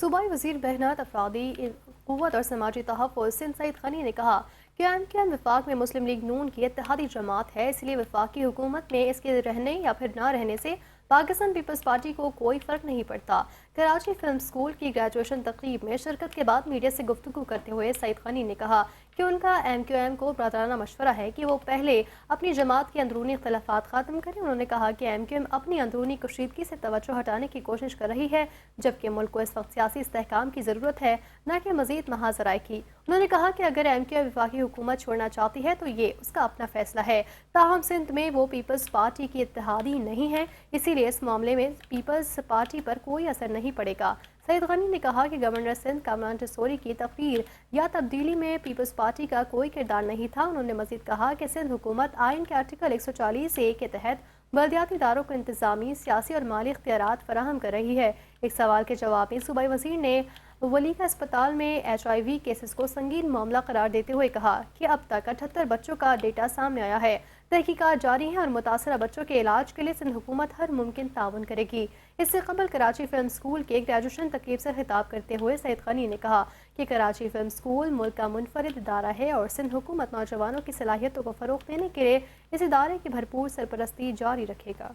सूबाई वज़ीर बहनात अफरादी क़ुव्वत और समाजी तहफ़्फ़ुज़ सिंध सईद ग़नी ने कहा कि एमक्यूएम वफाक में मुस्लिम लीग नून की इत्तेहादी जमात है, इसलिए वफाकी हुकूमत में इसके रहने या फिर ना रहने से पाकिस्तान पीपल्स पार्टी को कोई फ़र्क नहीं पड़ता। कराची फिल्म स्कूल की ग्रेजुएशन तकरीब में शिरकत के बाद मीडिया से गुफ्तगू करते हुए सईद ग़नी ने कहा कि उनका एमक्यूएम को बरादराना मशवरा है कि वो पहले अपनी जमात के अंदरूनी इख्तलाफात ख़त्म करें। उन्होंने कहा कि एमक्यूएम अपनी अंदरूनी कशीदगी से तवज्जो हटाने की कोशिश कर रही है, जबकि मुल्क को इस वक्त सियासी इस्तेहकाम की ज़रूरत है, न कि मज़ीद महाजराई की। उन्होंने कहा कि अगर एमक्यूएम वफाकी हुकूमत छोड़ना चाहती है तो ये उसका अपना फैसला है, ताहम सिंध में वो पीपल्स पार्टी की इत्तेहादी नहीं है, इसीलिए इस मामले में पीपल्स पार्टी पर कोई असर नहीं पड़ेगा। सईद ग़नी ने कहा कि गवर्नर सिंध कमरान टसोरी की तकरीर या तब्दीली में पीपल्स पार्टी का कोई किरदार नहीं था। उन्होंने मज़ीद कहा कि सिंध हुकूमत आइन के आर्टिकल 140A के तहत बल्दियाती इदारों को इंतजामी, सियासी और माली इख्तियारात फराहम कर रही है। एक सवाल के जवाब में सूबाई वज़ीर ने वलीका अस्पताल में HIV केसेस को संगीन मामला करार देते हुए कहा कि अब तक 78 बच्चों का डेटा सामने आया है, तहकीकात जारी है और मुतासरा बच्चों के इलाज के लिए सिंध हुकूमत हर मुमकिन ताउन करेगी। इससे कबल कराची फिल्म स्कूल के ग्रेजुएशन तकरीब से खिताब करते हुए सईद ग़नी ने कहा कि कराची फिल्म स्कूल मुल्क का मुनफरिद इदारा है और सिंध हुकूमत नौजवानों की सलाहियतों को फ़रोग़ देने के लिए इस इदारे की भरपूर सरपरस्ती जारी रखेगा।